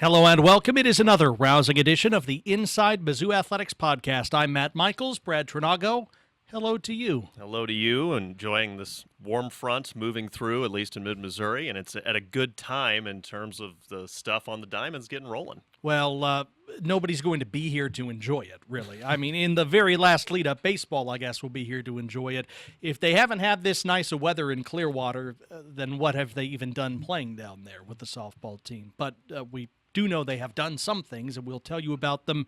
Hello and welcome. It is another rousing edition of the Inside Mizzou Athletics podcast. I'm Matt Michaels, Brad Trinago. Hello to you. Hello to you. Enjoying this warm front moving through, at least in mid-Missouri, and it's at a good time in terms of the stuff on the diamonds getting rolling. Well, nobody's going to be here to enjoy it, really. I mean, in the very last lead-up, baseball, I guess, will be here to enjoy it. If they haven't had this nice of weather in Clearwater, then what have they even done playing down there with the softball team? But we do know they have done some things, and we'll tell you about them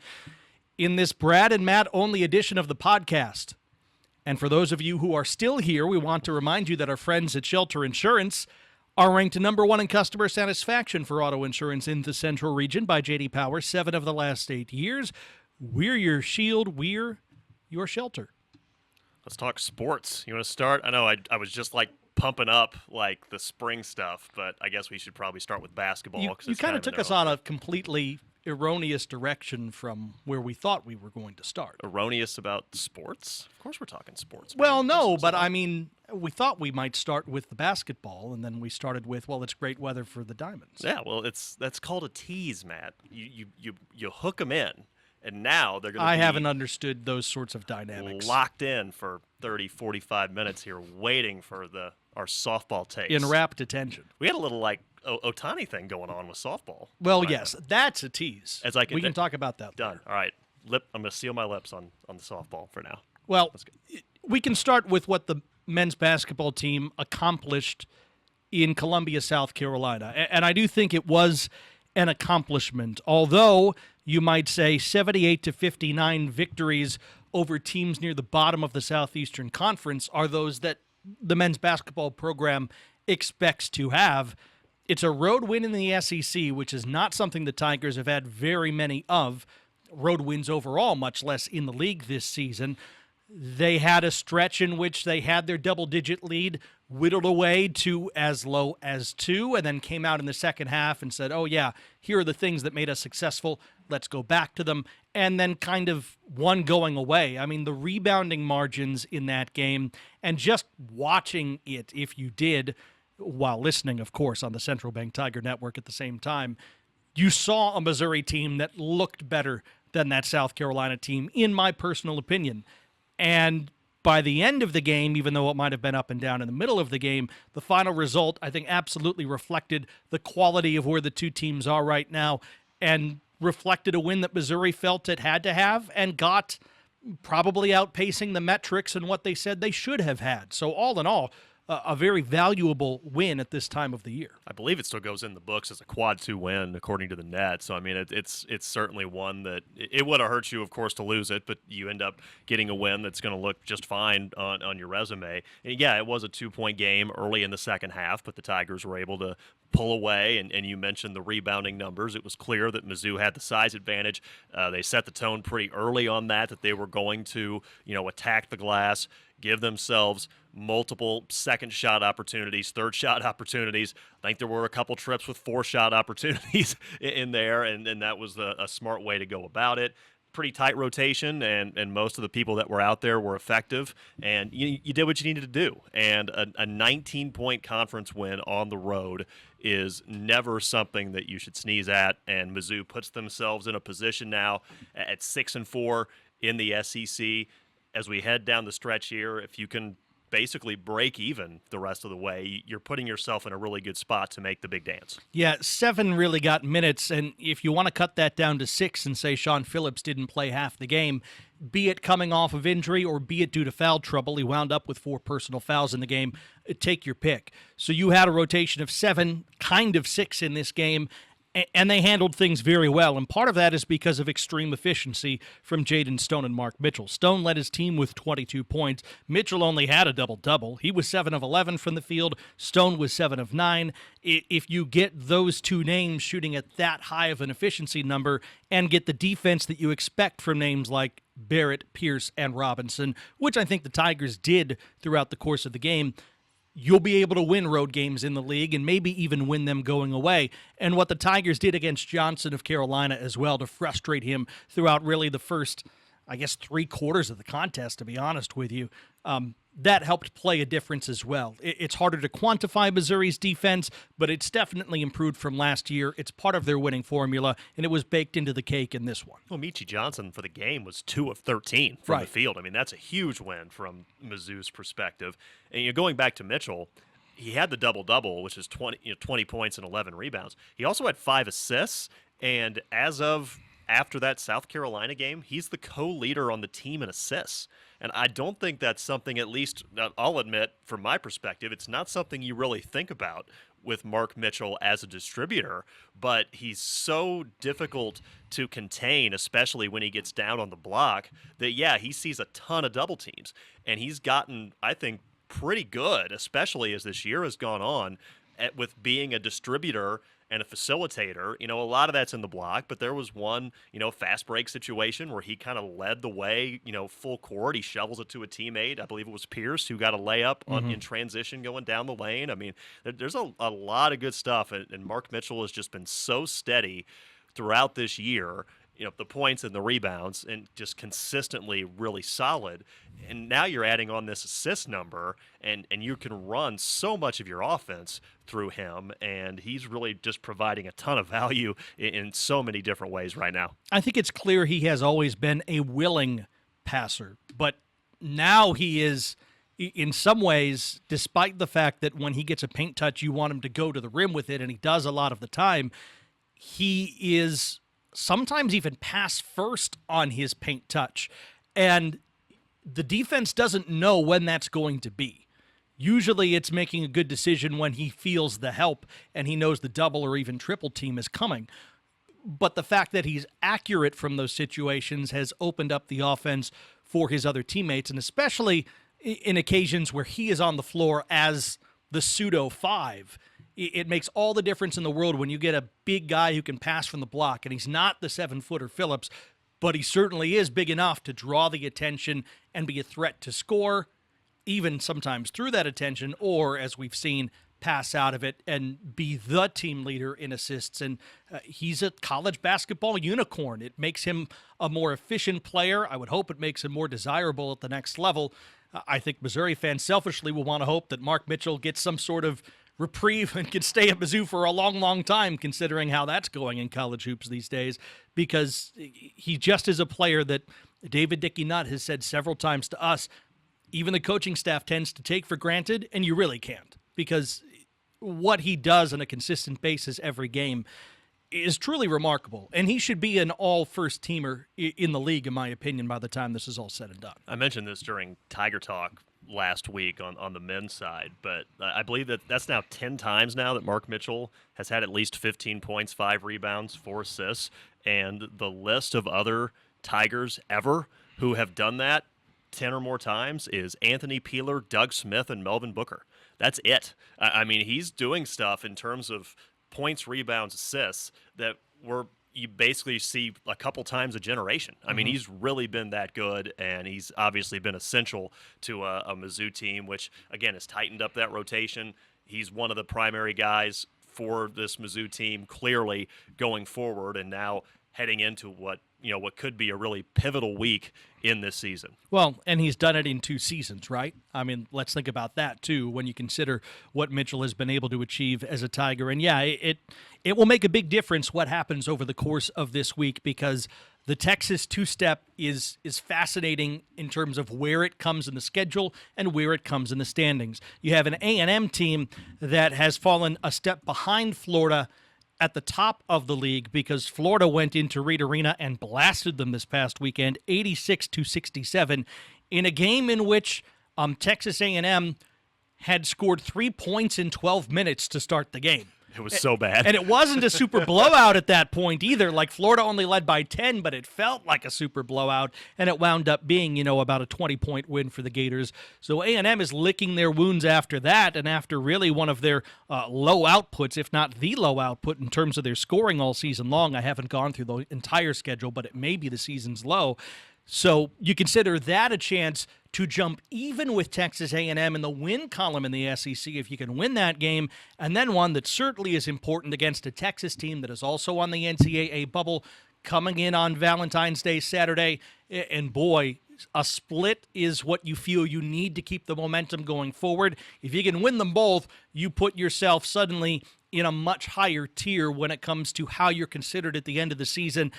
in this Brad and Matt only edition of the podcast. And for those of you who are still here, we want to remind you that our friends at Shelter Insurance are ranked number one in customer satisfaction for auto insurance in the Central Region by J.D. Power 7 of the last 8 years. We're your shield. We're your shelter. Let's talk sports. You want to start? I know I was just pumping up the spring stuff, but I guess we should probably start with basketball. You kind of took us on a completely erroneous direction from where we thought we were going to start. Erroneous about sports? Of course we're talking sports. Well, no, but I mean, we thought we might start with the basketball, and then we started with, well, it's great weather for the Diamonds. Yeah, well, that's called a tease, Matt. You hook them in, and now they're going to I haven't understood those sorts of dynamics. Locked in for 30, 45 minutes here waiting for our softball takes. In rapt attention. We had a little Ohtani thing going on with softball. Well, yes, that's a tease. We can talk about that done. later. All right. I'm going to seal my lips on the softball for now. Well, we can start with what the men's basketball team accomplished in Columbia, South Carolina. And I do think it was an accomplishment, although you might say 78-59 victories over teams near the bottom of the Southeastern Conference are those that the men's basketball program expects to have. It's a road win in the SEC, which is not something the Tigers have had very many of. Road wins overall, much less in the league this season. They had a stretch in which they had their double-digit lead whittled away to as low as 2, and then came out in the second half and said, oh, yeah, here are the things that made us successful. Let's go back to them. And then kind of one going away. I mean, the rebounding margins in that game, and just watching it, if you did, while listening, of course, on the Central Bank Tiger Network at the same time, you saw a Missouri team that looked better than that South Carolina team, in my personal opinion. And by the end of the game, even though it might have been up and down in the middle of the game, the final result, I think, absolutely reflected the quality of where the two teams are right now and reflected a win that Missouri felt it had to have and got, probably outpacing the metrics and what they said they should have had. So all in all, a very valuable win at this time of the year. I believe it still goes in the books as a quad 2 win, according to the net. So, I mean, it's certainly one that it would have hurt you, of course, to lose it, but you end up getting a win that's going to look just fine on your resume. And, yeah, it was a 2-point game early in the second half, but the Tigers were able to pull away, and you mentioned the rebounding numbers. It was clear that Mizzou had the size advantage. They set the tone pretty early on that they were going to, attack the glass, give themselves multiple second shot opportunities, third shot opportunities. I think there were a couple trips with 4-shot opportunities in there, and that was a smart way to go about it. Pretty tight rotation, and most of the people that were out there were effective, and you did what you needed to do. And a 19-point conference win on the road is never something that you should sneeze at, and Mizzou puts themselves in a position now at 6-4 in the SEC. As we head down the stretch here, if you can basically break even the rest of the way, you're putting yourself in a really good spot to make the big dance. Yeah, 7 really got minutes, and if you want to cut that down to 6 and say Sean Phillips didn't play half the game, be it coming off of injury or be it due to foul trouble, he wound up with 4 personal fouls in the game. Take your pick. So you had a rotation of 7, kind of 6 in this game, and they handled things very well, and part of that is because of extreme efficiency from Jaden Stone and Mark Mitchell. Stone led his team with 22 points. Mitchell only had a double-double. He was 7 of 11 from the field. Stone was 7 of 9. If you get those two names shooting at that high of an efficiency number and get the defense that you expect from names like Barrett, Pierce, and Robinson, which I think the Tigers did throughout the course of the game, you'll be able to win road games in the league and maybe even win them going away. And what the Tigers did against Johnson of Carolina as well to frustrate him throughout really the first, I guess, 3 quarters of the contest, to be honest with you. that helped play a difference as well. It's harder to quantify Missouri's defense, but it's definitely improved from last year. It's part of their winning formula, and it was baked into the cake in this one. Well, Michi Johnson for the game was 2 of 13 from the field. I mean, that's a huge win from Mizzou's perspective. And going back to Mitchell, he had the double-double, which is 20 points and 11 rebounds. He also had 5 assists, and as of after that South Carolina game, he's the co-leader on the team in assists. And I don't think that's something, at least I'll admit from my perspective, it's not something you really think about with Mark Mitchell as a distributor, but he's so difficult to contain, especially when he gets down on the block, that, yeah, he sees a ton of double teams. And he's gotten, I think, pretty good, especially as this year has gone on, with being a distributor and a facilitator. A lot of that's in the block, but there was one, fast break situation where he kind of led the way, full court. He shovels it to a teammate. I believe it was Pierce who got a layup in transition going down the lane. I mean, there's a lot of good stuff, and Mark Mitchell has just been so steady throughout this year. The points and the rebounds, and just consistently really solid. And now you're adding on this assist number, and you can run so much of your offense through him, and he's really just providing a ton of value in so many different ways right now. I think it's clear he has always been a willing passer, but now he is, in some ways, despite the fact that when he gets a paint touch, you want him to go to the rim with it, and he does a lot of the time, he is sometimes even pass first on his paint touch. And the defense doesn't know when that's going to be. Usually it's making a good decision when he feels the help and he knows the double or even triple team is coming. But the fact that he's accurate from those situations has opened up the offense for his other teammates, and especially in occasions where he is on the floor as the pseudo 5. It makes all the difference in the world when you get a big guy who can pass from the block, and he's not the 7-footer Phillips, but he certainly is big enough to draw the attention and be a threat to score, even sometimes through that attention, or, as we've seen, pass out of it and be the team leader in assists. And he's a college basketball unicorn. It makes him a more efficient player. I would hope it makes him more desirable at the next level. I think Missouri fans selfishly will want to hope that Mark Mitchell gets some sort of reprieve and can stay at Mizzou for a long, long time, considering how that's going in college hoops these days, because he just is a player that David Dickey Nutt has said several times to us, even the coaching staff tends to take for granted, and you really can't, because what he does on a consistent basis every game is truly remarkable, and he should be an all first-teamer in the league, in my opinion, by the time this is all said and done. I mentioned this during Tiger Talk last week on the men's side, but I believe that's now 10 times now that Mark Mitchell has had at least 15 points, 5 rebounds, 4 assists, and the list of other Tigers ever who have done that 10 or more times is Anthony Peeler, Doug Smith, and Melvin Booker. That's it. I mean, he's doing stuff in terms of points, rebounds, assists that you basically see a couple times a generation. I mean, he's really been that good, and he's obviously been essential to a Mizzou team, which, again, has tightened up that rotation. He's one of the primary guys for this Mizzou team, clearly going forward, and now heading into what could be a really pivotal week in this season. Well, and he's done it in 2 seasons, right? I mean, let's think about that, too, when you consider what Mitchell has been able to achieve as a Tiger. And, yeah, it will make a big difference what happens over the course of this week, because the Texas two-step is fascinating in terms of where it comes in the schedule and where it comes in the standings. You have an A&M team that has fallen a step behind Florida at the top of the league, because Florida went into Reed Arena and blasted them this past weekend, 86-67, in a game in which Texas A&M had scored 3 points in 12 minutes to start the game. It was so bad. And it wasn't a super blowout at that point either. Like, Florida only led by 10, but it felt like a super blowout, and it wound up being, about a 20-point win for the Gators. So A&M is licking their wounds after that, and after really one of their low outputs, if not the low output in terms of their scoring all season long. I haven't gone through the entire schedule, but it may be the season's low. So you consider that a chance to jump even with Texas A&M in the win column in the SEC if you can win that game, and then one that certainly is important against a Texas team that is also on the NCAA bubble coming in on Valentine's Day Saturday. And boy, A split is what you feel you need to keep the momentum going forward. If you can win them both, you put yourself suddenly in a much higher tier when it comes to how you're considered at the end of the season.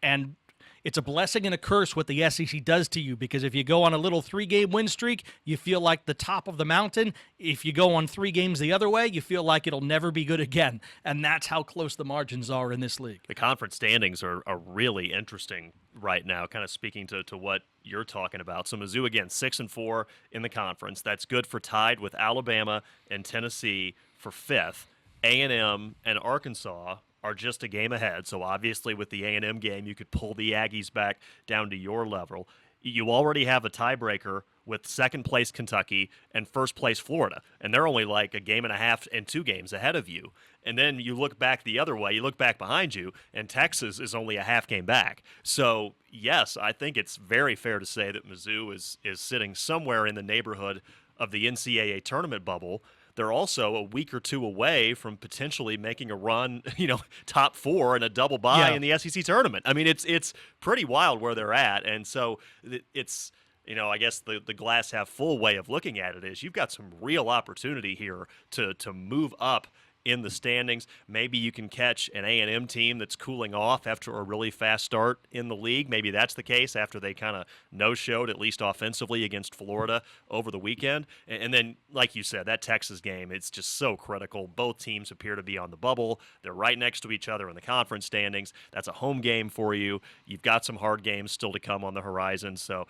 And it's a blessing and a curse what the SEC does to you, because if you go on a little 3-game win streak, you feel like the top of the mountain. If you go on 3 games the other way, you feel like it'll never be good again. And that's how close the margins are in this league. The conference standings are really interesting right now, kind of speaking to what you're talking about. So Mizzou, again, 6-4 in the conference. That's good for tied with Alabama and Tennessee for 5th. A&M and Arkansas are just a game ahead. So obviously with the A&M game, you could pull the Aggies back down to your level. You already have a tiebreaker with second-place Kentucky and first-place Florida, and they're only like a game and a half and 2 games ahead of you. And then you look back the other way, you look back behind you, and Texas is only a half game back. So, yes, I think it's very fair to say that Mizzou is sitting somewhere in the neighborhood of the NCAA tournament bubble. They're also a week or 2 away from potentially making a run, top 4 and a double bye in the SEC tournament. I mean, it's pretty wild where they're at. And so it's, I guess the glass half full way of looking at it is you've got some real opportunity here to move up in the standings. Maybe you can catch an A&M team that's cooling off after a really fast start in the league. Maybe that's the case after they kind of no-showed, at least offensively, against Florida over the weekend. And then, like you said, that Texas game, it's just so critical. Both teams appear to be on the bubble. They're right next to each other in the conference standings. That's a home game for you. You've got some hard games still to come on the horizon. So,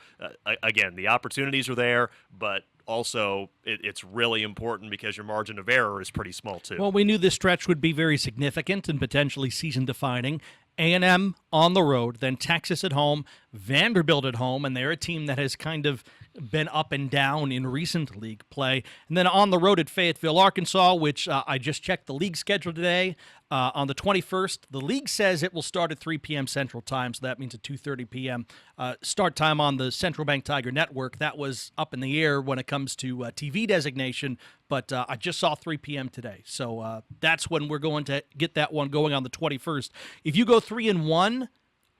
again, the opportunities are there, but also, it's really important because your margin of error is pretty small, too. Well, we knew this stretch would be very significant and potentially season-defining. A&M on the road, then Texas at home, Vanderbilt at home, and they're a team that has kind of been up and down in recent league play. And then on the road at Fayetteville, Arkansas, which I just checked the league schedule today. On the 21st, the league says it will start at 3 p.m. Central Time, so that means a 2:30 p.m. Start time on the Central Bank Tiger Network. That was up in the air when it comes to TV designation, but I just saw 3 p.m. today. So that's when we're going to get that one going on the 21st. If you go 3-1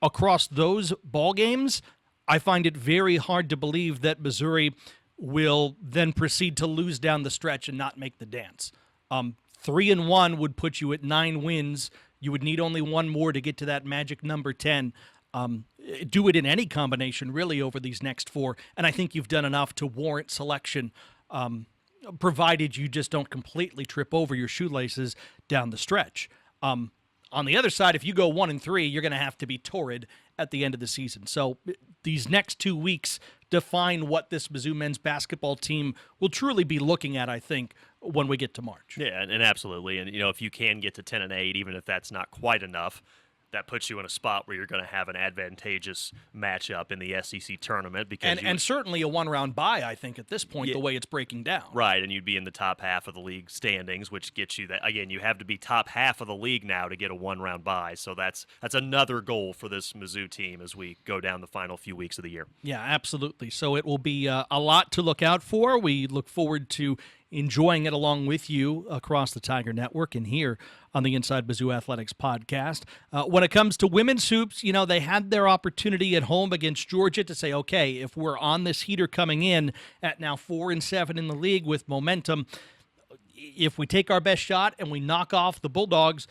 across those ball games, I find it very hard to believe that Missouri will then proceed to lose down the stretch and not make the dance. 3-1 would put you at 9 wins. You would need only one more to get to that magic number 10. Do it in any combination, really, over these next 4, and I think you've done enough to warrant selection, provided you just don't completely trip over your shoelaces down the stretch. On the other side, if you go 1-3, you're going to have to be torrid at the end of the season. So these next 2 weeks define what this Mizzou men's basketball team will truly be looking at, I think, when we get to March. Yeah, and absolutely. And, if you can get to 10-8, even if that's not quite enough, that puts you in a spot where you're going to have an advantageous matchup in the SEC tournament. Because and certainly a one-round bye, I think, at this point, the way it's breaking down. Right, and you'd be in the top half of the league standings, which gets you that. Again, you have to be top half of the league now to get a one-round bye. So that's another goal for this Mizzou team as we go down the final few weeks of the year. Yeah, absolutely. So it will be a lot to look out for. We look forward to enjoying it along with you across the Tiger Network and here on the Inside Mizzou Athletics podcast. When it comes to women's hoops, they had their opportunity at home against Georgia to say, okay, if we're on this heater coming in at now 4-7 in the league with momentum, if we take our best shot and we knock off the Bulldogs,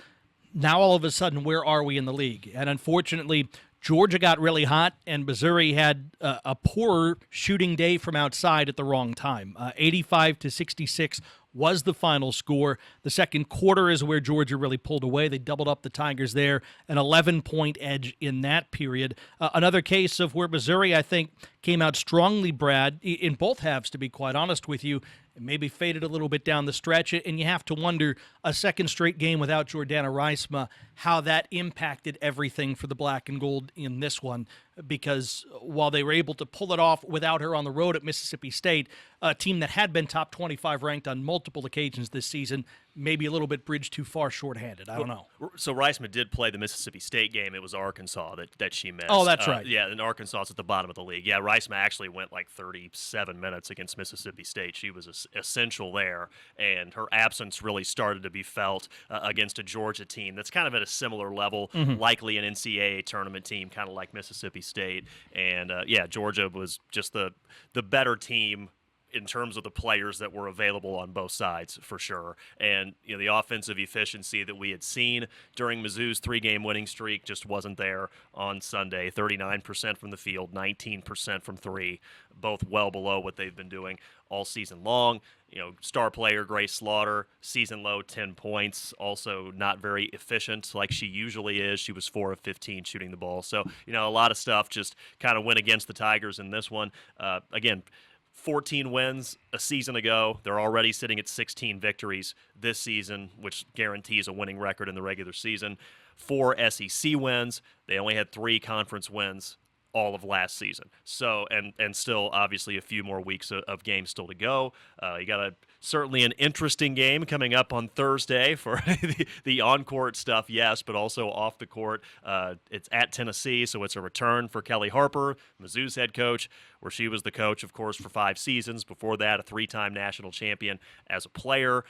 now all of a sudden, where are we in the league? And unfortunately, Georgia got really hot, and Missouri had a poor shooting day from outside at the wrong time. 85-66 was the final score. The second quarter is where Georgia really pulled away. They doubled up the Tigers there, an 11-point edge in that period. Another case of where Missouri, I think, came out strongly, Brad, in both halves, to be quite honest with you. It maybe faded a little bit down the stretch, and you have to wonder, a second straight game without Jordana Reisma, how that impacted everything for the black and gold in this one, because while they were able to pull it off without her on the road at Mississippi State, a team that had been top 25 ranked on multiple occasions this season, maybe a little bit bridge too far shorthanded. I don't know. So Reisman did play the Mississippi State game. It was Arkansas that she missed. Oh, that's right. Yeah, and Arkansas is at the bottom of the league. Yeah, Reisman actually went like 37 minutes against Mississippi State. She was essential there, and her absence really started to be felt against a Georgia team that's kind of at a similar level, likely an NCAA tournament team, kind of like Mississippi State. And, Georgia was just the better team in terms of the players that were available on both sides, for sure. And the offensive efficiency that we had seen during Mizzou's 3-game winning streak just wasn't there on Sunday. 39% from the field, 19% from three, both well below what they've been doing all season long. Star player Grace Slaughter, season low 10 points, also not very efficient like she usually is. She was 4 of 15 shooting the ball. So, a lot of stuff just kind of went against the Tigers in this one. Again, 14 wins a season ago. They're already sitting at 16 victories this season, which guarantees a winning record in the regular season. 4 SEC wins. They only had 3 conference wins all of last season. So, and still, obviously, a few more weeks of games still to go. You got certainly an interesting game coming up on Thursday for the on-court stuff, yes, but also off the court. It's at Tennessee, so it's a return for Kelly Harper, Mizzou's head coach, where she was the coach, of course, for 5 seasons. Before that, a 3-time national champion as a player.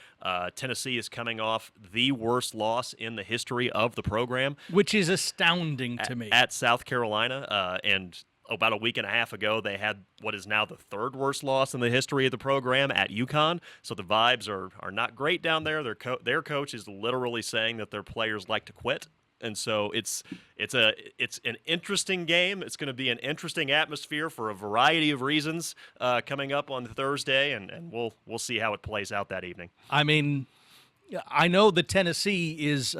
Tennessee is coming off the worst loss in the history of the program, which is astounding to me. At South Carolina, and about a week and a half ago, they had what is now the 3rd worst loss in the history of the program at UConn. So the vibes are not great down there. Their coach is literally saying that their players like to quit. And so it's an interesting game. It's going to be an interesting atmosphere for a variety of reasons coming up on Thursday, and we'll see how it plays out that evening. I mean, I know that Tennessee is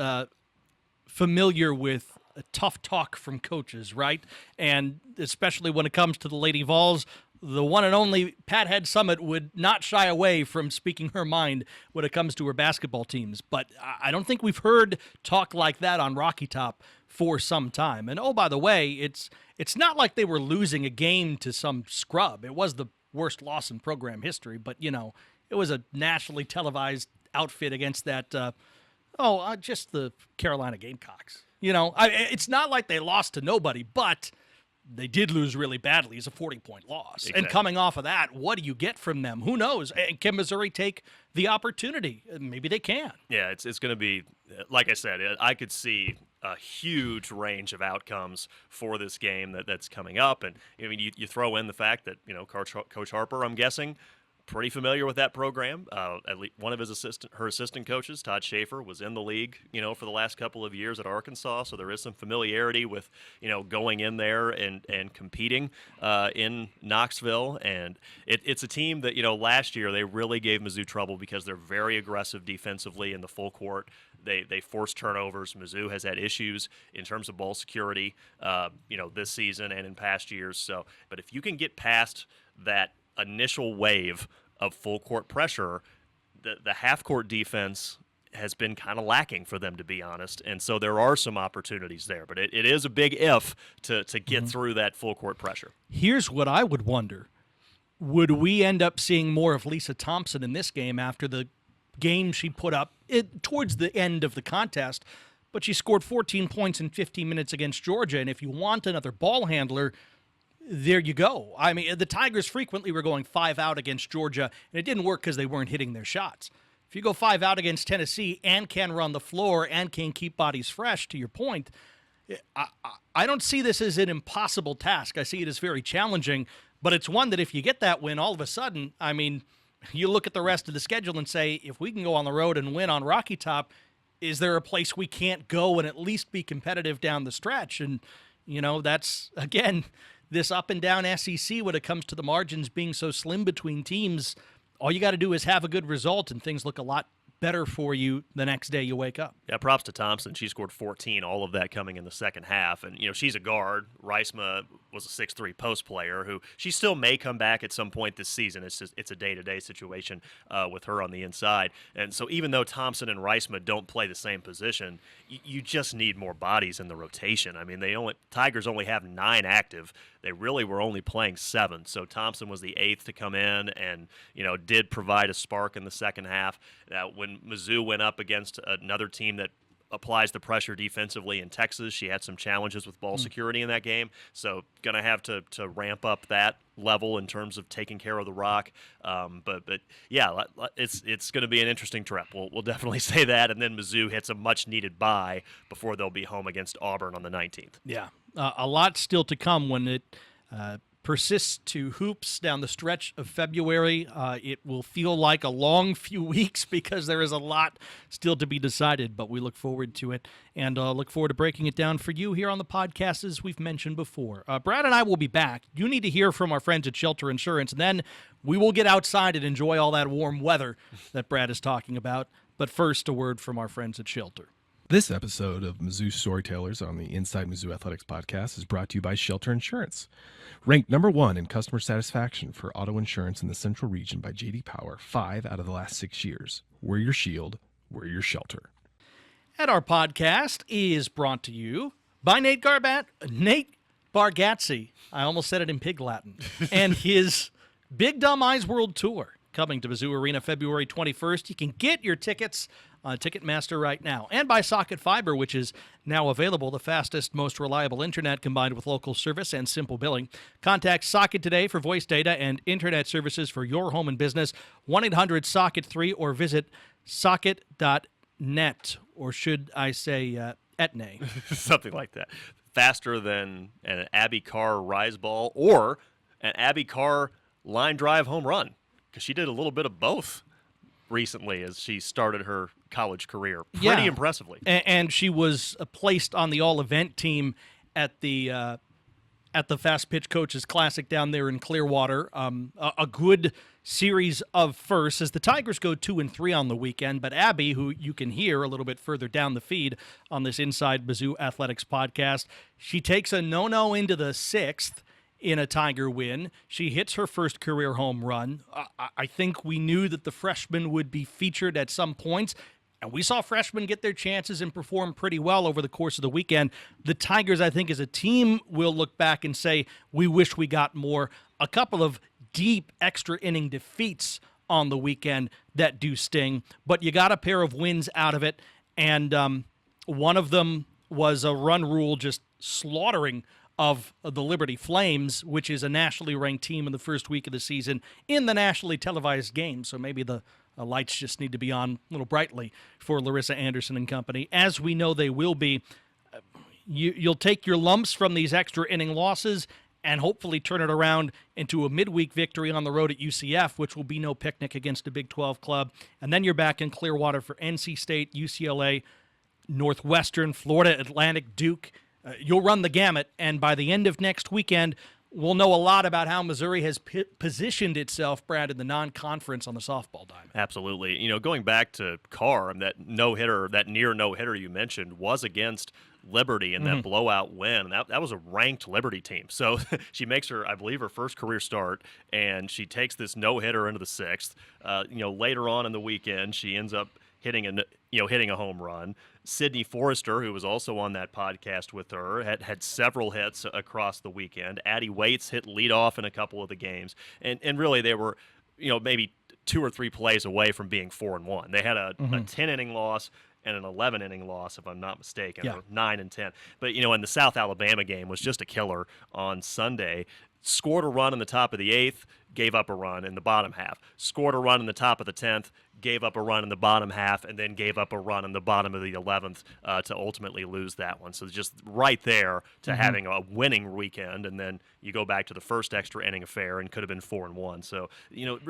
familiar with tough talk from coaches, right? And especially when it comes to the Lady Vols, the one and only Pat Head Summit would not shy away from speaking her mind when it comes to her basketball teams. But I don't think we've heard talk like that on Rocky Top for some time. And, oh, by the way, it's not like they were losing a game to some scrub. It was the worst loss in program history, but, it was a nationally televised outfit against that, just the Carolina Gamecocks. It's not like they lost to nobody, but they did lose really badly. It's a 40-point loss. Exactly. And coming off of that, what do you get from them? Who knows? And can Missouri take the opportunity? Maybe they can. Yeah, it's going to be, like I said, I could see a huge range of outcomes for this game that's coming up. And, you throw in the fact that, Coach Harper, I'm guessing, pretty familiar with that program. At least one of her assistant coaches, Todd Schaefer, was in the league, for the last couple of years at Arkansas. So there is some familiarity with, going in there and competing in Knoxville. And it's a team that, last year they really gave Mizzou trouble because they're very aggressive defensively in the full court. They force turnovers. Mizzou has had issues in terms of ball security, this season and in past years. So, but if you can get past that initial wave of full court pressure, the half court defense has been kind of lacking for them, to be honest. And so there are some opportunities there, but it is a big if to get through that full court pressure. Here's what I would wonder. Would we end up seeing more of Lisa Thompson in this game after the game she put up towards the end of the contest? But she scored 14 points in 15 minutes against Georgia, and if you want another ball handler, there you go. I mean, the Tigers frequently were going 5 out against Georgia, and it didn't work because they weren't hitting their shots. If you go 5 out against Tennessee and can run the floor and can keep bodies fresh, to your point, I don't see this as an impossible task. I see it as very challenging, but it's one that if you get that win, all of a sudden, I mean, you look at the rest of the schedule and say, if we can go on the road and win on Rocky Top, is there a place we can't go and at least be competitive down the stretch? And, that's, again, this up and down SEC when it comes to the margins being so slim between teams. All you got to do is have a good result and things look a lot better for you the next day you wake up. Yeah, props to Thompson. She scored 14, all of that coming in the second half. And, she's a guard. Reisma was a 6'3" post player who she still may come back at some point this season. It's a day-to-day situation with her on the inside. And so even though Thompson and Reisman don't play the same position, you just need more bodies in the rotation. I mean, Tigers only have 9 active. They really were only playing 7. So Thompson was the 8th to come in and, did provide a spark in the second half. When Mizzou went up against another team that applies the pressure defensively in Texas, she had some challenges with ball security in that game. So going to have to ramp up that level in terms of taking care of the rock. But yeah, it's going to be an interesting trip. We'll definitely say that. And then Mizzou hits a much-needed bye before they'll be home against Auburn on the 19th. Yeah, a lot still to come when it persists to hoops down the stretch of February. It will feel like a long few weeks because there is a lot still to be decided, but we look forward to it and look forward to breaking it down for you here on the podcast as we've mentioned before. Brad and I will be back. You need to hear from our friends at Shelter Insurance, and then we will get outside and enjoy all that warm weather that Brad is talking about. But first, a word from our friends at Shelter. This episode of Mizzou Storytellers on the Inside Mizzou Athletics podcast is brought to you by Shelter Insurance. Ranked number 1 in customer satisfaction for auto insurance in the Central Region by J.D. Power 5 out of the last 6 years. We're your shield. We're your shelter. And our podcast is brought to you by Nate Bargatze. I almost said it in pig Latin. And his Big Dumb Eyes World Tour coming to Mizzou Arena February 21st. You can get your tickets on Ticketmaster right now, and by Socket Fiber, which is now available, the fastest, most reliable internet combined with local service and simple billing. Contact Socket today for voice data and internet services for your home and business. 1-800-SOCKET3 or visit socket.net, or should I say etne. Something like that. Faster than an Abby Carr rise ball or an Abby Carr line drive home run, because she did a little bit of both recently as she started her college career pretty impressively. And she was placed on the all-event team at the Fast Pitch Coaches Classic down there in Clearwater. A good series of firsts as the Tigers go 2-3 on the weekend. But Abby, who you can hear a little bit further down the feed on this Inside Mizzou Athletics podcast, she takes a no-no into the 6th in a Tiger win. She hits her first career home run. I think we knew that the freshman would be featured at some points, and we saw freshmen get their chances and perform pretty well over the course of the weekend. The Tigers, I think, as a team, will look back and say, we wish we got more. A couple of deep extra inning defeats on the weekend that do sting, but you got a pair of wins out of it, and one of them was a run rule just slaughtering of the Liberty Flames, which is a nationally ranked team in the first week of the season in the nationally televised game. So maybe the lights just need to be on a little brightly for Larissa Anderson and company, as we know they will be. You'll take your lumps from these extra inning losses and hopefully turn it around into a midweek victory on the road at UCF, which will be no picnic against a Big 12 club. And then you're back in Clearwater for NC State, UCLA, Northwestern, Florida Atlantic, Duke. You'll run the gamut, and by the end of next weekend, we'll know a lot about how Missouri has positioned itself, Brad, in the non-conference on the softball diamond. Absolutely. Going back to Carr, that no-hitter, that near no-hitter you mentioned, was against Liberty in that blowout win. That was a ranked Liberty team. So she makes her, I believe, her first career start, and she takes this no-hitter into the 6th. Later on in the weekend, she ends up hitting a home run. Sydney Forrester, who was also on that podcast with her, had several hits across the weekend. Addie Waits hit leadoff in a couple of the games, and really they were, maybe 2 or 3 plays away from being 4-1. They had a 10-inning loss and an 11-inning loss, if I'm not mistaken, or 9-10. But and the South Alabama game was just a killer on Sunday. Scored a run in the top of the 8th, gave up a run in the bottom half. Scored a run in the top of the 10th, gave up a run in the bottom half, and then gave up a run in the bottom of the 11th to ultimately lose that one. So just right there to having a winning weekend, and then you go back to the first extra inning affair and could have been 4-1. So,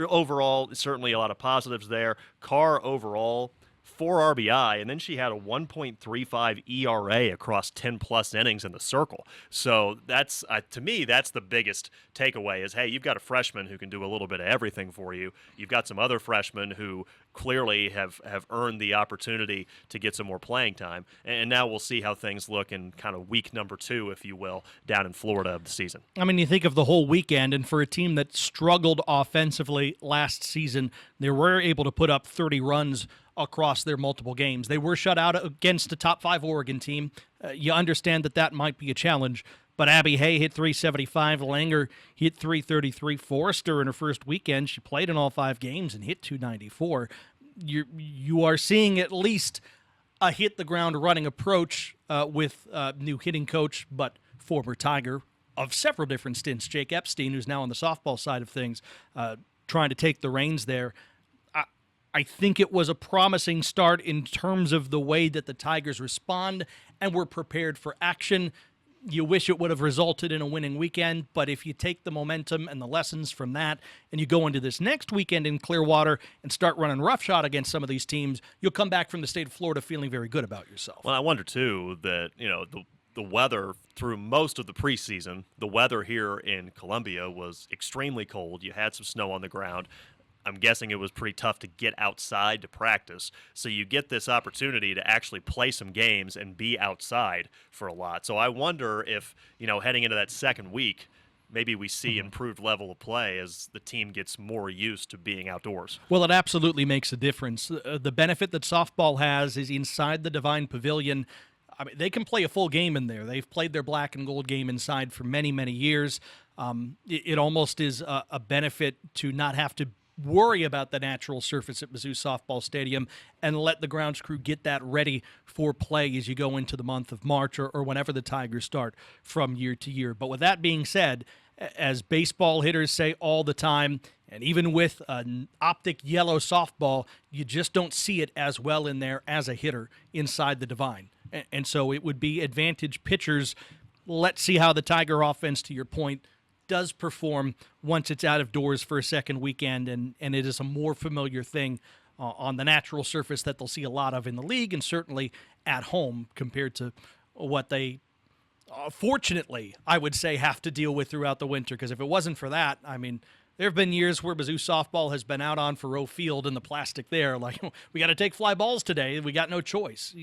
overall, certainly a lot of positives there. Carr overall, 4 RBI, and then she had a 1.35 ERA across 10-plus innings in the circle. So that's, to me, that's the biggest takeaway is, hey, you've got a freshman who can do a little bit of everything for you. You've got some other freshmen who clearly have earned the opportunity to get some more playing time. And now we'll see how things look in kind of week number 2, if you will, down in Florida of the season. I mean, you think of the whole weekend, and for a team that struggled offensively last season, they were able to put up 30 runs across their multiple games. They were shut out against a top 5 Oregon team. You understand that might be a challenge, but Abby Hay hit 375. Langer hit 333. Forrester in her first weekend, she played in all 5 games and hit 294. You are seeing at least a hit-the-ground-running approach with new hitting coach, but former Tiger of several different stints, Jake Epstein, who's now on the softball side of things, trying to take the reins there. I think it was a promising start in terms of the way that the Tigers respond and were prepared for action. You wish it would have resulted in a winning weekend, but if you take the momentum and the lessons from that and you go into this next weekend in Clearwater and start running roughshod against some of these teams, you'll come back from the state of Florida feeling very good about yourself. Well, I wonder, too, that, the weather through most of the preseason, the weather here in Columbia was extremely cold. You had some snow on the ground. I'm guessing it was pretty tough to get outside to practice. So you get this opportunity to actually play some games and be outside for a lot. So I wonder if, heading into that second week, maybe we see improved level of play as the team gets more used to being outdoors. Well, it absolutely makes a difference. The benefit that softball has is inside the Divine Pavilion. I mean, they can play a full game in there. They've played their black and gold game inside for many, many years. It almost is a benefit to not have to worry about the natural surface at Mizzou Softball Stadium and let the grounds crew get that ready for play as you go into the month of March or whenever the Tigers start from year to year. But with that being said, as baseball hitters say all the time, and even with an optic yellow softball, you just don't see it as well in there as a hitter inside the Divine. And so it would be advantage pitchers. Let's see how the Tiger offense, to your point, does perform once it's out of doors for a second weekend, and it is a more familiar thing on the natural surface that they'll see a lot of in the league and certainly at home compared to what they, fortunately, I would say, have to deal with throughout the winter. Because if it wasn't for that, I mean, there have been years where Mizzou softball has been out on Faroe Field in the plastic there. Like, we got to take fly balls today. We got no choice.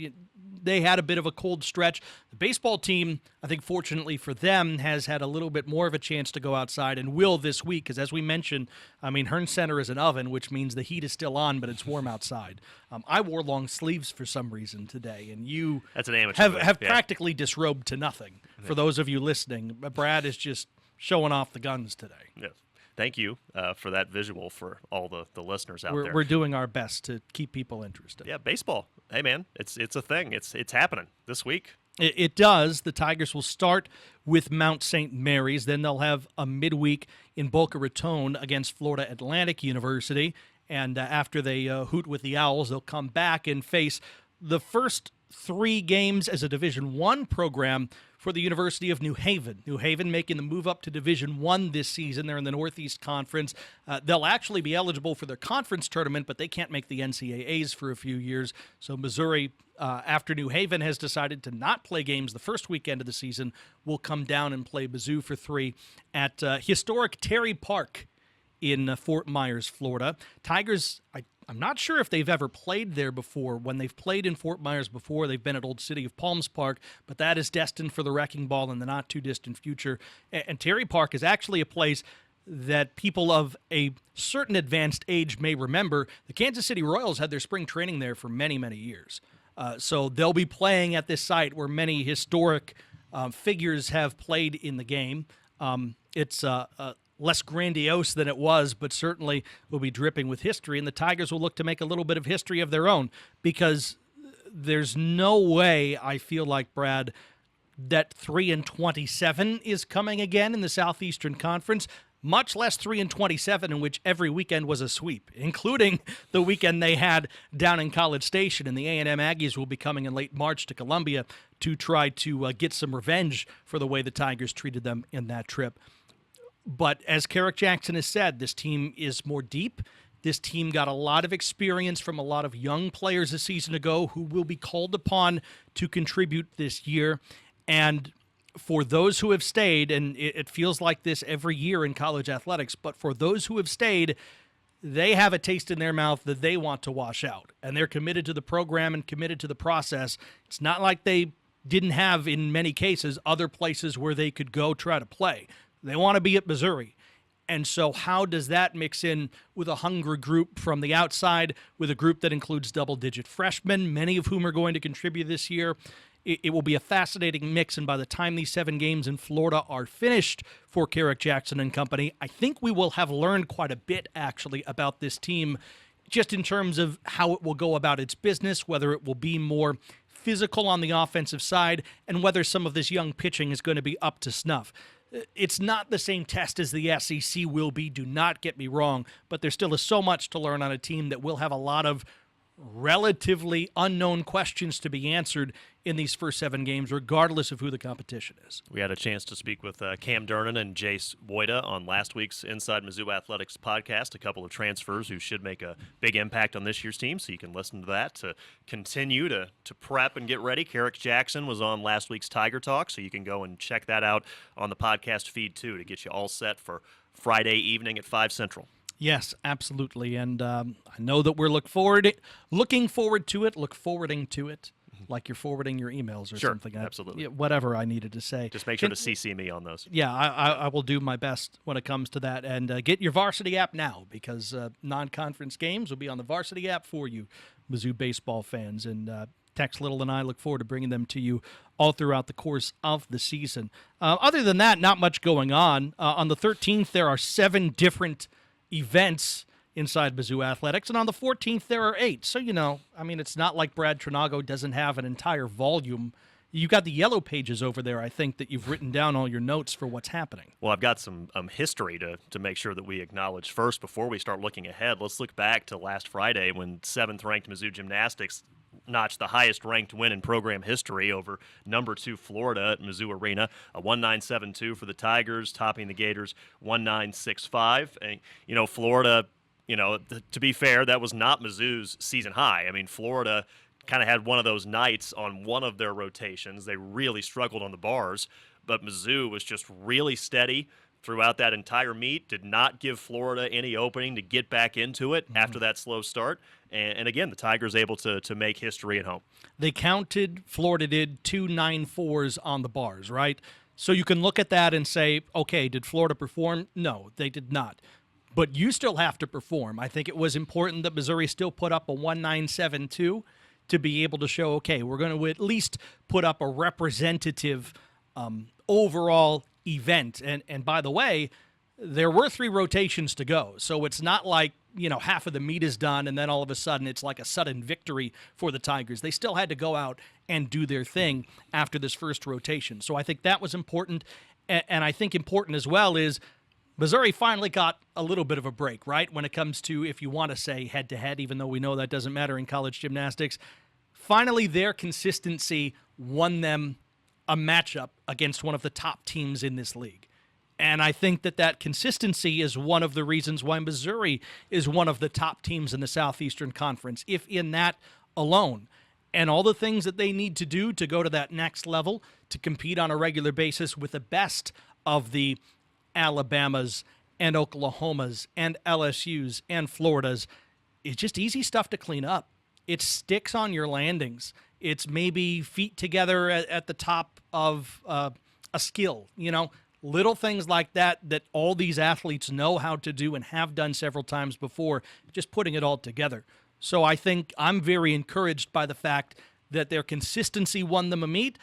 They had a bit of a cold stretch. The baseball team, I think fortunately for them, has had a little bit more of a chance to go outside and will this week. Because as we mentioned, I mean, Hearn Center is an oven, which means the heat is still on, but it's warm outside. I wore long sleeves for some reason today, and you That's an amateur have practically disrobed to nothing. For those of you listening, Brad is just showing off the guns today. Yes. Thank you for that visual for all the listeners out there. We're doing our best to keep people interested. Yeah, baseball. Hey, man, it's a thing. It's happening this week. It does. The Tigers will start with Mount St. Mary's. Then they'll have a midweek in Boca Raton against Florida Atlantic University. And after they hoot with the Owls, they'll come back and face the first 3 games as a Division I program for the University of New Haven. New Haven making the move up to Division I this season. They're in the Northeast Conference. They'll actually be eligible for their conference tournament, but they can't make the NCAAs for a few years. So Missouri, after New Haven has decided to not play games the first weekend of the season, will come down and play Mizzou for 3 at historic Terry Park in Fort Myers, Florida. Tigers, I'm not sure if they've ever played there before. When they've played in Fort Myers before, they've been at Old City of Palms Park, but that is destined for the wrecking ball in the not-too-distant future. And Terry Park is actually a place that people of a certain advanced age may remember. The Kansas City Royals had their spring training there for many, many years. So they'll be playing at this site where many historic figures have played in the game. It's less grandiose than it was, but certainly will be dripping with history. And the Tigers will look to make a little bit of history of their own, because there's no way, I feel like, Brad, that 3-27 is coming again in the Southeastern Conference, much less 3-27 in which every weekend was a sweep, including the weekend they had down in College Station. And the A&M Aggies will be coming in late March to Columbia to try to get some revenge for the way the Tigers treated them in that trip. But as Carrick Jackson has said, this team is more deep. This team got a lot of experience from a lot of young players a season ago who will be called upon to contribute this year. And for those who have stayed, and it feels like this every year in college athletics, but for those who have stayed, they have a taste in their mouth that they want to wash out. And they're committed to the program and committed to the process. It's not like they didn't have, in many cases, other places where they could go try to play. They want to be at Missouri. And so how does that mix in with a hungry group from the outside, with a group that includes double-digit freshmen, many of whom are going to contribute this year? It will be a fascinating mix, and by the time these 7 games in Florida are finished for Carrick Jackson and company, I think we will have learned quite a bit, actually, about this team, just in terms of how it will go about its business, whether it will be more physical on the offensive side, and whether some of this young pitching is going to be up to snuff. It's not the same test as the SEC will be, do not get me wrong, but there still is so much to learn on a team that will have a lot of relatively unknown questions to be answered in these first 7 games, regardless of who the competition is. We had a chance to speak with Cam Durnan and Jace Boyda on last week's Inside Mizzou Athletics podcast, a couple of transfers who should make a big impact on this year's team, so you can listen to that to continue to prep and get ready. Carrick Jackson was on last week's Tiger Talk, so you can go and check that out on the podcast feed, too, to get you all set for Friday evening at 5 Central. Yes, absolutely, and I know that we're looking forwarding to it, like you're forwarding your emails or something. Absolutely. Whatever I needed to say. Just make sure to CC me on those. Yeah, I will do my best when it comes to that, and get your varsity app now, because non-conference games will be on the varsity app for you, Mizzou baseball fans, and Tex Little and I look forward to bringing them to you all throughout the course of the season. Other than that, not much going on. On the 13th, there are 7 different events inside Mizzou Athletics, and on the 14th there are 8. So, it's not like Brad Trinago doesn't have an entire volume. You got the yellow pages over there, I think, that you've written down all your notes for what's happening. Well, I've got some history to make sure that we acknowledge first before we start looking ahead. Let's look back to last Friday when 7th-ranked Mizzou Gymnastics notched the highest-ranked win in program history over number 2 Florida at Mizzou Arena, a 1.972 for the Tigers, topping the Gators 1.965. And, Florida, to be fair, that was not Mizzou's season high. I mean, Florida kind of had one of those nights on one of their rotations. They really struggled on the bars, but Mizzou was just really steady throughout that entire meet, did not give Florida any opening to get back into it after that slow start. And again, the Tigers able to make history at home. They counted, Florida did, 2 9-4s on the bars, right? So you can look at that and say, okay, did Florida perform? No, they did not. But you still have to perform. I think it was important that Missouri still put up a 1.972 to be able to show, okay, we're going to at least put up a representative overall event. And by the way, there were 3 rotations to go. So it's not like, half of the meet is done and then all of a sudden it's like a sudden victory for the Tigers. They still had to go out and do their thing after this first rotation. So I think that was important. And I think important as well is Missouri finally got a little bit of a break, right, when it comes to, if you want to say head-to-head, even though we know that doesn't matter in college gymnastics. Finally, their consistency won them a matchup against one of the top teams in this league. And I think that consistency is one of the reasons why Missouri is one of the top teams in the Southeastern Conference, if in that alone. And all the things that they need to do to go to that next level, to compete on a regular basis with the best of the Alabamas and Oklahomas and LSUs and Floridas, is just easy stuff to clean up. It sticks on your landings. It's maybe feet together at the top of a skill, little things like that all these athletes know how to do and have done several times before, just putting it all together. So I think I'm very encouraged by the fact that their consistency won them a meet,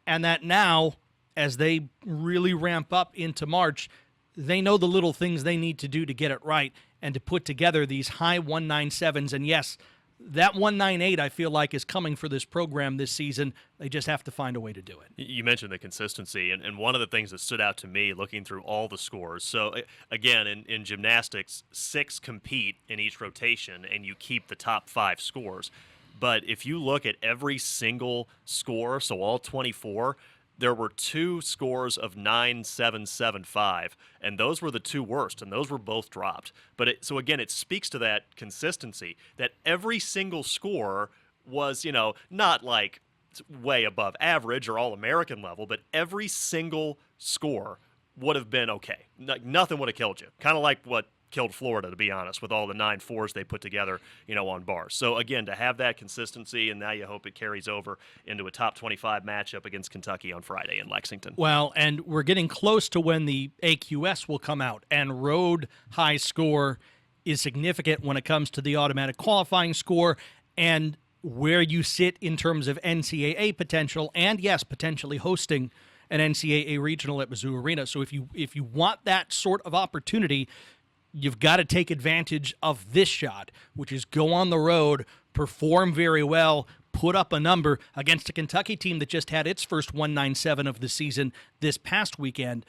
and that now, as they really ramp up into March, they know the little things they need to do to get it right and to put together these high 1.97s. And yes, that 1.98 I feel like is coming for this program this season. They just have to find a way to do it. You mentioned the consistency, and one of the things that stood out to me looking through all the scores. So again, in gymnastics, 6 compete in each rotation, and you keep the top 5 scores. But if you look at every single score, so all 24, there were 2 scores of 9-7, 7-5, and those were the 2 worst, and those were both dropped. But so again, it speaks to that consistency that every single score was, not like way above average or all-American level, but every single score would have been okay. Nothing would have killed you. Kind of like what killed Florida, to be honest, with all the 9-4s they put together, on bars. So again, to have that consistency, and now you hope it carries over into a top 25 matchup against Kentucky on Friday in Lexington. Well, and we're getting close to when the AQS will come out, and road high score is significant when it comes to the automatic qualifying score and where you sit in terms of NCAA potential, and yes, potentially hosting an NCAA regional at Mizzou Arena. So if you want that sort of opportunity, you've got to take advantage of this shot, which is go on the road, perform very well, put up a number against a Kentucky team that just had its first 197 of the season this past weekend.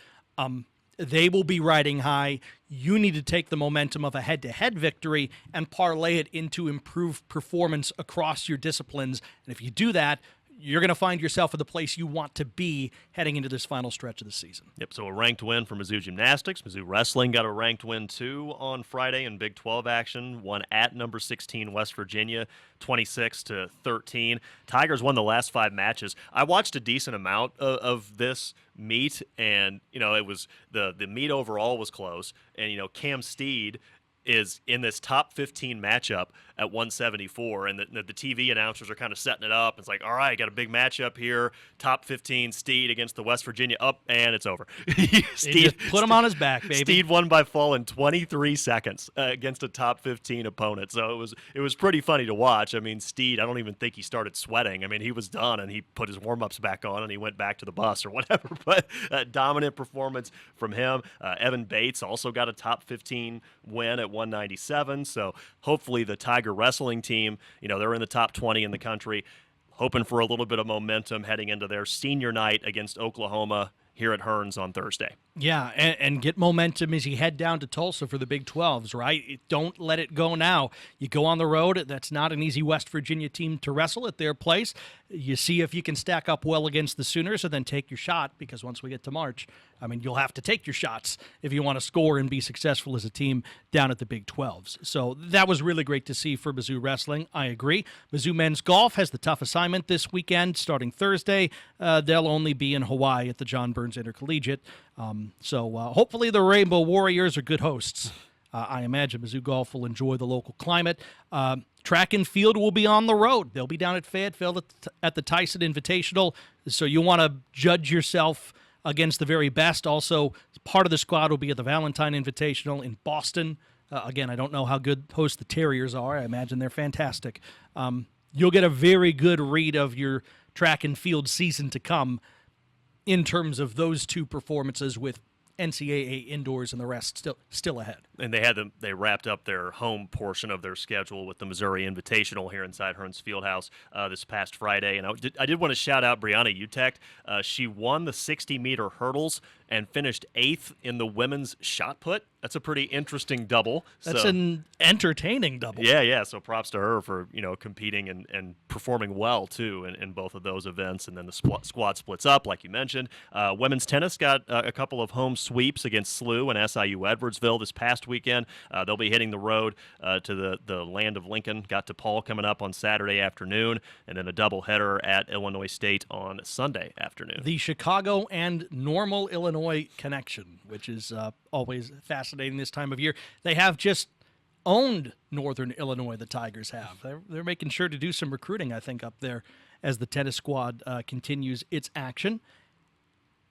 They will be riding high. You need to take the momentum of a head-to-head victory and parlay it into improved performance across your disciplines. And if you do that, you're going to find yourself at the place you want to be heading into this final stretch of the season. Yep, so a ranked win for Mizzou Gymnastics. Mizzou Wrestling got a ranked win, too, on Friday in Big 12 action. Won at number 16 West Virginia, 26-13. Tigers won the last 5 matches. I watched a decent amount of this meet, and, it was the meet overall was close. And, Cam Steed is in this top 15 matchup at 174, and the TV announcers are kind of setting it up. It's like, all right, got a big matchup here. Top 15, Steed against the West Virginia, and it's over. Steed, just put him on his back, baby. Steed won by fall in 23 seconds against a top 15 opponent. So it was pretty funny to watch. I mean, Steed, I don't even think he started sweating. I mean, he was done, and he put his warm-ups back on, and he went back to the bus or whatever. But dominant performance from him. Evan Bates also got a top 15 win at 197. So hopefully the Tiger wrestling team, they're in the top 20 in the country, hoping for a little bit of momentum heading into their senior night against Oklahoma here at Hearns on Thursday. Yeah, and get momentum as you head down to Tulsa for the Big 12s, right? Don't let it go now. You go on the road. That's not an easy West Virginia team to wrestle at their place. You see if you can stack up well against the Sooners, and then take your shot, because once we get to March, you'll have to take your shots if you want to score and be successful as a team down at the Big 12s. So that was really great to see for Mizzou Wrestling. I agree. Mizzou Men's Golf has the tough assignment this weekend, starting Thursday. They'll only be in Hawaii at the John Burns Intercollegiate. So hopefully the Rainbow Warriors are good hosts. I imagine Mizzou Golf will enjoy the local climate. Track and field will be on the road. They'll be down at Fayetteville at the Tyson Invitational. So you want to judge yourself against the very best. Also, part of the squad will be at the Valentine Invitational in Boston. Again, I don't know how good hosts the Terriers are. I imagine they're fantastic. You'll get a very good read of your track and field season to come in terms of those 2 performances, with NCAA indoors and the rest still ahead. And they wrapped up their home portion of their schedule with the Missouri Invitational here inside Hearns Fieldhouse this past Friday. And I did want to shout out Brianna Utecht. She won the 60-meter hurdles and finished 8th in the women's shot put. That's a pretty interesting double. That's an entertaining double. Yeah. So props to her for competing and performing well too in both of those events. And then the squad splits up, like you mentioned. Women's tennis got a couple of home sweeps against SLU and SIU Edwardsville this past weekend. They'll be hitting the road to the land of Lincoln. Got DePaul coming up on Saturday afternoon, and then a doubleheader at Illinois State on Sunday afternoon. The Chicago and Normal Illinois connection, which is always fascinating this time of year. They have just owned Northern Illinois, the Tigers have. They're making sure to do some recruiting, I think, up there as the tennis squad continues its action.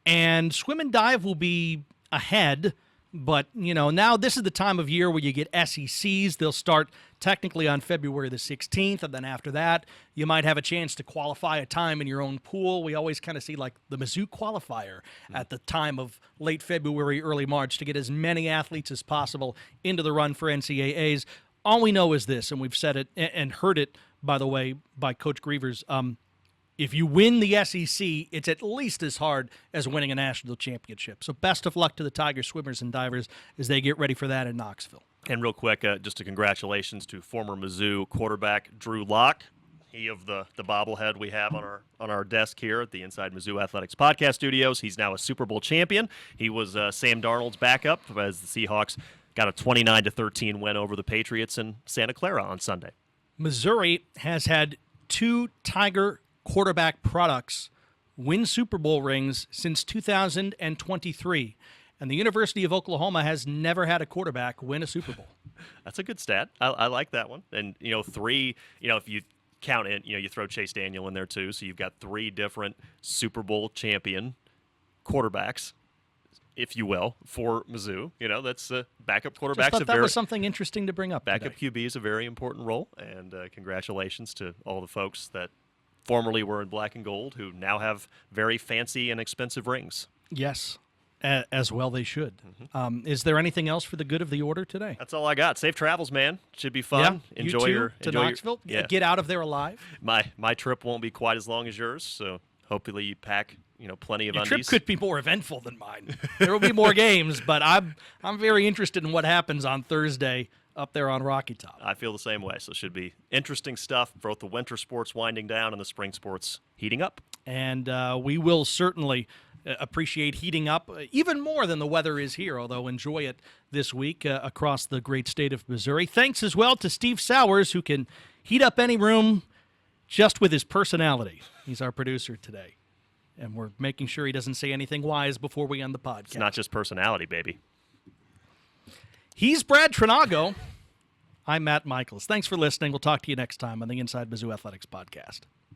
And swim and dive will be ahead, but, now this is the time of year where you get SECs. They'll start technically on February the 16th, and then after that, you might have a chance to qualify a time in your own pool. We always kind of see, like, the Mizzou qualifier at the time of late February, early March, to get as many athletes as possible into the run for NCAAs. All we know is this, and we've said it and heard it, by the way, by Coach Grievers, if you win the SEC, it's at least as hard as winning a national championship. So best of luck to the Tiger swimmers and divers as they get ready for that in Knoxville. And real quick, just a congratulations to former Mizzou quarterback Drew Lock. He of the bobblehead we have on our desk here at the Inside Mizzou Athletics podcast studios. He's now a Super Bowl champion. He was Sam Darnold's backup as the Seahawks got a 29-13 win over the Patriots in Santa Clara on Sunday. Missouri has had 2 Tiger quarterback products win Super Bowl rings since 2023. And the University of Oklahoma has never had a quarterback win a Super Bowl. That's a good stat. I like that one. And, 3, if you count in, you throw Chase Daniel in there too. So you've got 3 different Super Bowl champion quarterbacks, if you will, for Mizzou. That's backup quarterbacks. Just thought that was something interesting to bring up. Backup today. QB is a very important role. And congratulations to all the folks that formerly were in black and gold who now have very fancy and expensive rings. Yes. As well they should. Is there anything else for the good of the order today? That's all I got. Safe travels, man. Should be fun. Yeah, Enjoy you too, to Knoxville. Yeah. Get out of there alive. My trip won't be quite as long as yours, so hopefully you pack plenty of Your undies. trip could be more eventful than mine. There will be more games, but I'm very interested in what happens on Thursday up there on Rocky Top. I feel the same way. So it should be interesting stuff. Both the winter sports winding down and the spring sports heating up. And we will certainly appreciate heating up even more than the weather is here, although enjoy it this week across the great state of Missouri. Thanks as well to Steve Sowers, who can heat up any room just with his personality. He's our producer today. And we're making sure he doesn't say anything wise before we end the podcast. It's not just personality, baby. He's Brad Trinago. I'm Matt Michaels. Thanks for listening. We'll talk to you next time on the Inside Mizzou Athletics podcast.